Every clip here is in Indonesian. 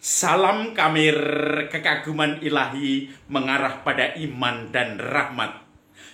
Salam kamir kekaguman ilahi mengarah pada iman dan rahmat.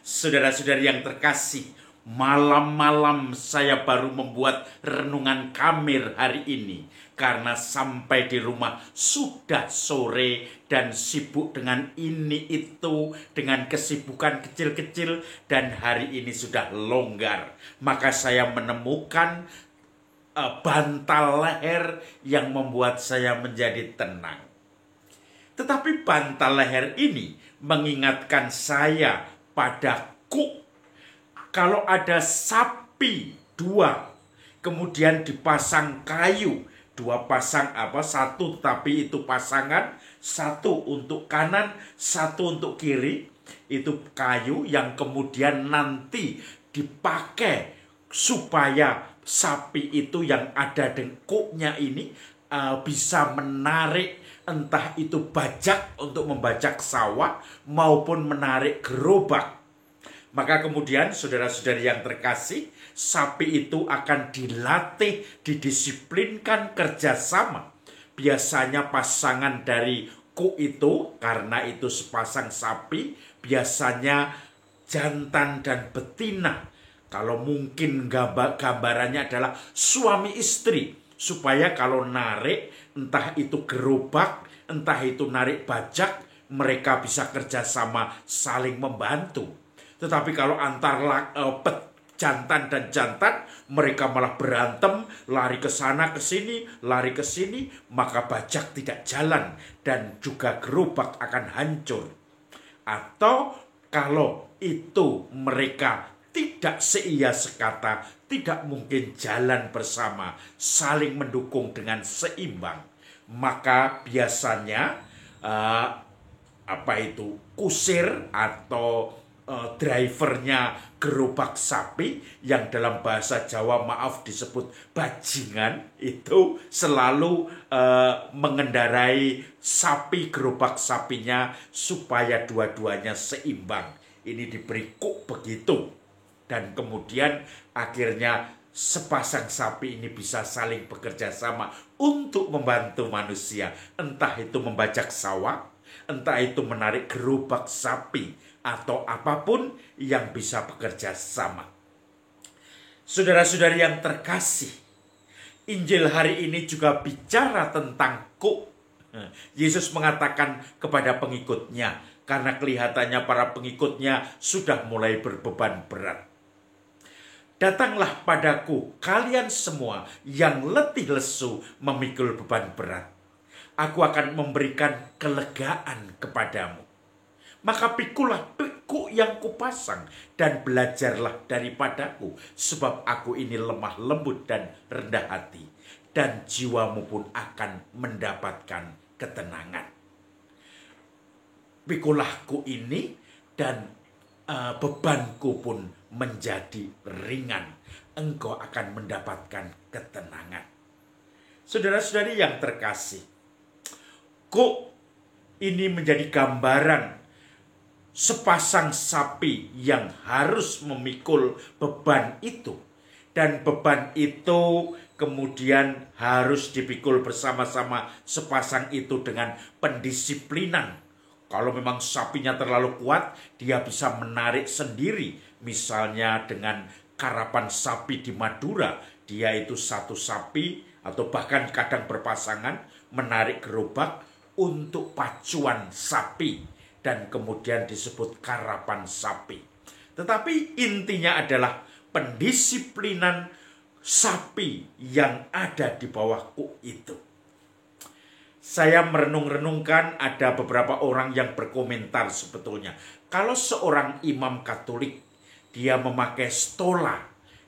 Saudara-saudari yang terkasih, malam-malam saya baru membuat renungan kamir hari ini. Karena sampai di rumah sudah sore dan sibuk dengan ini itu, dengan kesibukan kecil-kecil, dan hari ini sudah longgar. Maka saya menemukan bantal leher yang membuat saya menjadi tenang. Tetapi bantal leher ini mengingatkan saya pada kalau ada sapi dua, kemudian dipasang kayu, dua pasang satu tapi itu pasangan, satu untuk kanan, satu untuk kiri, itu kayu yang kemudian nanti dipakai supaya sapi itu yang ada dengkuknya ini bisa menarik entah itu bajak untuk membajak sawah maupun menarik gerobak. Maka kemudian saudara-saudari yang terkasih, sapi itu akan dilatih, didisiplinkan kerjasama. Biasanya pasangan dari itu, karena itu sepasang sapi, biasanya jantan dan betina. Kalau mungkin gambarannya adalah suami istri, supaya kalau narik entah itu gerobak, entah itu narik bajak, mereka bisa kerjasama saling membantu. Tetapi kalau antar jantan dan jantan, mereka malah berantem, lari ke sana ke sini, lari ke sini, maka bajak tidak jalan dan juga gerobak akan hancur. Atau kalau itu mereka tidak seia sekata, tidak mungkin jalan bersama, saling mendukung dengan seimbang. Maka biasanya kusir atau drivernya gerobak sapi yang dalam bahasa Jawa disebut bajingan, itu selalu mengendarai sapi, gerobak sapinya supaya dua-duanya seimbang. Ini diberi begitu. Dan kemudian akhirnya sepasang sapi ini bisa saling bekerja sama untuk membantu manusia. Entah itu membajak sawah, entah itu menarik gerobak sapi, atau apapun yang bisa bekerja sama. Saudara-saudari yang terkasih, Injil hari ini juga bicara tentang Yesus mengatakan kepada pengikutnya, karena kelihatannya para pengikutnya sudah mulai berbeban berat. Datanglah padaku kalian semua yang letih lesu memikul beban berat. Aku akan memberikan kelegaan kepadamu. Maka pikulah piku yang kupasang dan belajarlah daripadaku, sebab aku ini lemah lembut dan rendah hati, dan jiwamu pun akan mendapatkan ketenangan. Pikulahku ini dan bebanku pun menjadi ringan. Engkau akan mendapatkan ketenangan. Saudara-saudari yang terkasih, ini menjadi gambaran sepasang sapi yang harus memikul beban itu. Dan beban itu kemudian harus dipikul bersama-sama sepasang itu dengan pendisiplinan. Kalau memang sapinya terlalu kuat, dia bisa menarik sendiri. Misalnya dengan karapan sapi di Madura, dia itu satu sapi atau bahkan kadang berpasangan menarik gerobak untuk pacuan sapi. Dan kemudian disebut karapan sapi. Tetapi intinya adalah pendisiplinan sapi yang ada di bawah itu. Saya merenung-renungkan, ada beberapa orang yang berkomentar sebetulnya. Kalau seorang imam Katolik, dia memakai stola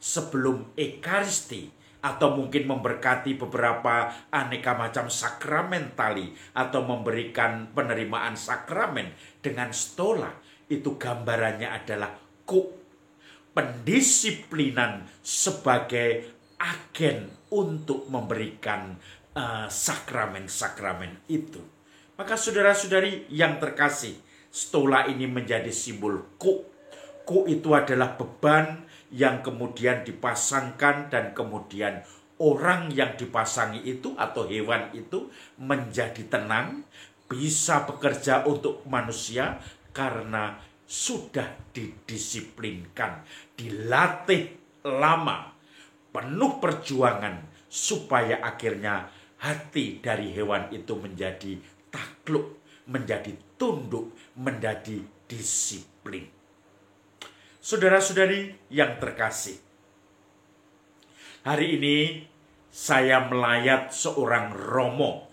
sebelum Ekaristi, atau mungkin memberkati beberapa aneka macam sakramen tali, atau memberikan penerimaan sakramen dengan stola, itu gambarannya adalah pendisiplinan sebagai agen untuk memberikan sakramen-sakramen itu. Maka saudara-saudari yang terkasih, stola ini menjadi simbol itu adalah beban yang kemudian dipasangkan dan kemudian orang yang dipasangi itu atau hewan itu menjadi tenang, bisa bekerja untuk manusia karena sudah didisiplinkan, dilatih lama, penuh perjuangan supaya akhirnya hati dari hewan itu menjadi takluk, menjadi tunduk, menjadi disiplin. Saudara-saudari yang terkasih, hari ini saya melayat seorang Romo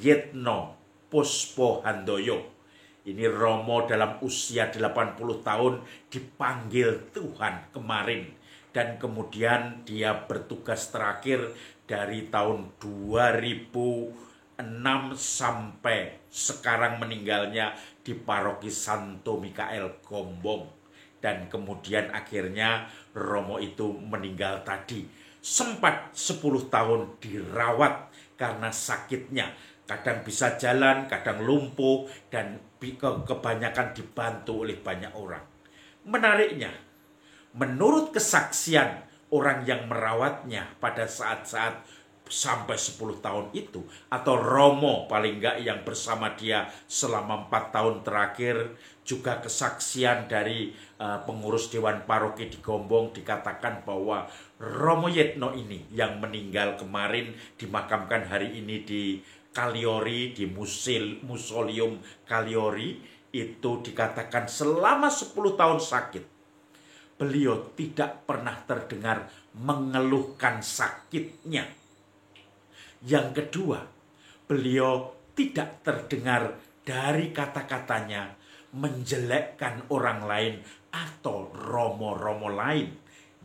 Yetno Puspohandoyo. Ini Romo dalam usia 80 tahun dipanggil Tuhan kemarin. Dan kemudian dia bertugas terakhir dari tahun 2006 sampai sekarang meninggalnya di paroki Santo Mikael Gombong. Dan kemudian akhirnya Romo itu meninggal tadi. Sempat 10 tahun dirawat karena sakitnya. Kadang bisa jalan, kadang lumpuh, dan kebanyakan dibantu oleh banyak orang. Menariknya, menurut kesaksian orang yang merawatnya pada saat-saat sampai 10 tahun itu, atau Romo paling enggak yang bersama dia selama 4 tahun terakhir, juga kesaksian dari pengurus Dewan Paroki di Gombong dikatakan bahwa Romo Yetno ini yang meninggal kemarin dimakamkan hari ini di Kaliori, di Musolium Kaliori, itu dikatakan selama 10 tahun sakit, beliau tidak pernah terdengar mengeluhkan sakitnya. Yang kedua, beliau tidak terdengar dari kata-katanya menjelekkan orang lain atau romo-romo lain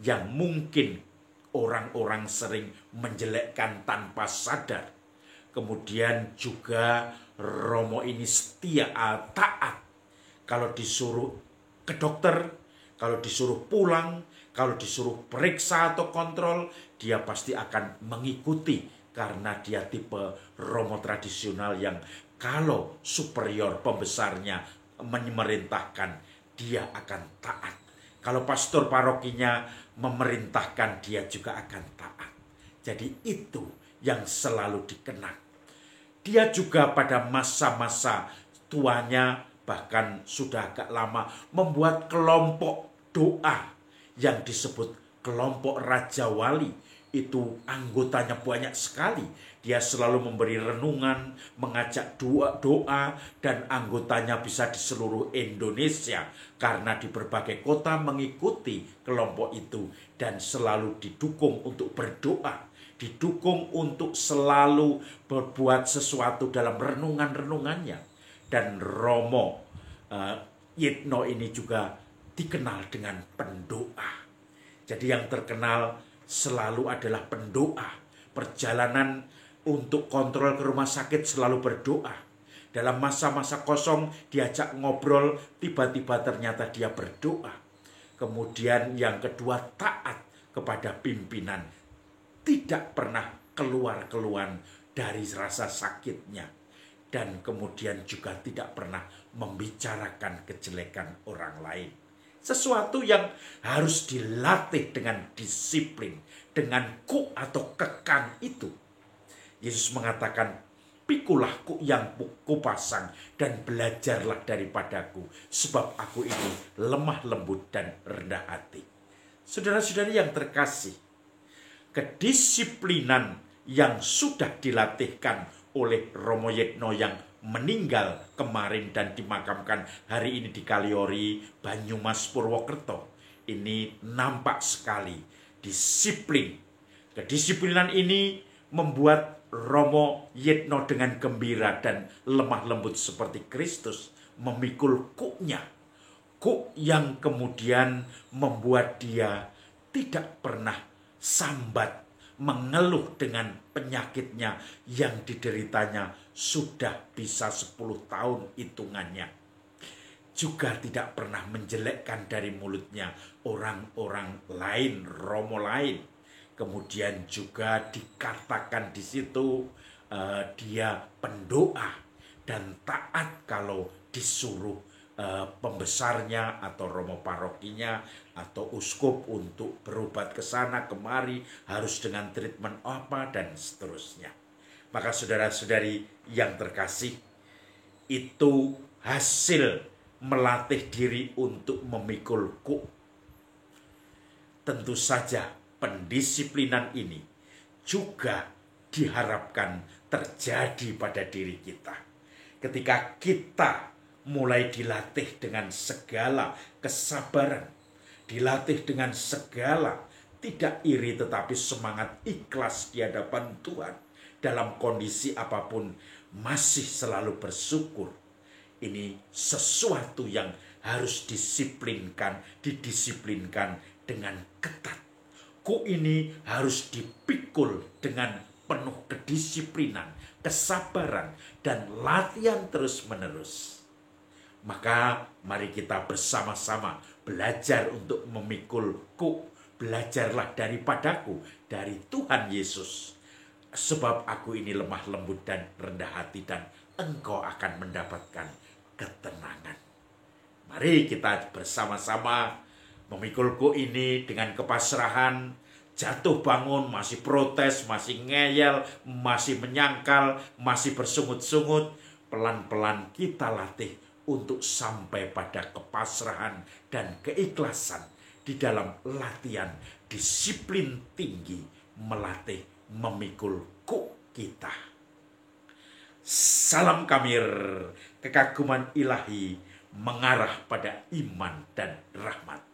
yang mungkin orang-orang sering menjelekkan tanpa sadar. Kemudian juga Romo ini setia, taat. Kalau disuruh ke dokter, kalau disuruh pulang, kalau disuruh periksa atau kontrol, dia pasti akan mengikuti. Karena dia tipe Romo tradisional yang kalau superior pembesarnya memerintahkan, dia akan taat. Kalau pastor parokinya memerintahkan, dia juga akan taat. Jadi itu yang selalu dikenang. Dia juga pada masa-masa tuanya, bahkan sudah agak lama, membuat kelompok doa yang disebut kelompok Raja Wali. Itu anggotanya banyak sekali. Dia selalu memberi renungan, mengajak doa, dan anggotanya bisa di seluruh Indonesia karena di berbagai kota mengikuti kelompok itu dan selalu didukung untuk berdoa, didukung untuk selalu berbuat sesuatu dalam renungan-renungannya. Dan Romo Yetno ini juga dikenal dengan pendoa. Jadi yang terkenal selalu adalah pendoa. Perjalanan untuk kontrol ke rumah sakit selalu berdoa. Dalam masa-masa kosong diajak ngobrol, tiba-tiba ternyata dia berdoa. Kemudian yang kedua, taat kepada pimpinan. Tidak pernah keluar-keluar dari rasa sakitnya. Dan kemudian juga tidak pernah membicarakan kejelekan orang lain. Sesuatu yang harus dilatih dengan disiplin, dengan atau kekang itu. Yesus mengatakan, pikulah yang kupasang dan belajarlah daripadaku, sebab aku ini lemah lembut dan rendah hati. Saudara-saudari yang terkasih, kedisiplinan yang sudah dilatihkan oleh Romo Yetno yang meninggal kemarin dan dimakamkan hari ini di Kaliori, Banyumas, Purwokerto. Ini nampak sekali disiplin. Kedisiplinan ini membuat Romo Yetno dengan gembira dan lemah lembut seperti Kristus memikul kuknya. Kuk yang kemudian membuat dia tidak pernah sambat, mengeluh dengan penyakitnya yang dideritanya sudah bisa 10 tahun hitungannya. Juga tidak pernah menjelekkan dari mulutnya orang-orang lain, romo lain. Kemudian juga dikatakan di situ dia pendoa dan taat kalau disuruh pembesarnya atau romo parokinya atau uskup untuk berobat ke sana kemari, harus dengan treatment apa dan seterusnya. Maka saudara-saudari yang terkasih, itu hasil melatih diri untuk memikul kuk. Tentu saja pendisiplinan ini juga diharapkan terjadi pada diri kita. Ketika kita mulai dilatih dengan segala kesabaran, dilatih dengan segala tidak iri tetapi semangat ikhlas di hadapan Tuhan, dalam kondisi apapun masih selalu bersyukur. Ini sesuatu yang harus didisiplinkan dengan ketat. Ini harus dipikul dengan penuh kedisiplinan, kesabaran, dan latihan terus-menerus. Maka mari kita bersama-sama belajar untuk memikul kuk. Belajarlah daripadaku, dari Tuhan Yesus. Sebab aku ini lemah lembut dan rendah hati, dan engkau akan mendapatkan ketenangan. Mari kita bersama-sama memikul kuk ini dengan kepasrahan. Jatuh bangun, masih protes, masih ngeyel, masih menyangkal, masih bersungut-sungut. Pelan-pelan kita latih untuk sampai pada kepasrahan dan keikhlasan di dalam latihan disiplin tinggi melatih memikul kuk kita. Salam Kamir, kekaguman ilahi mengarah pada iman dan rahmat.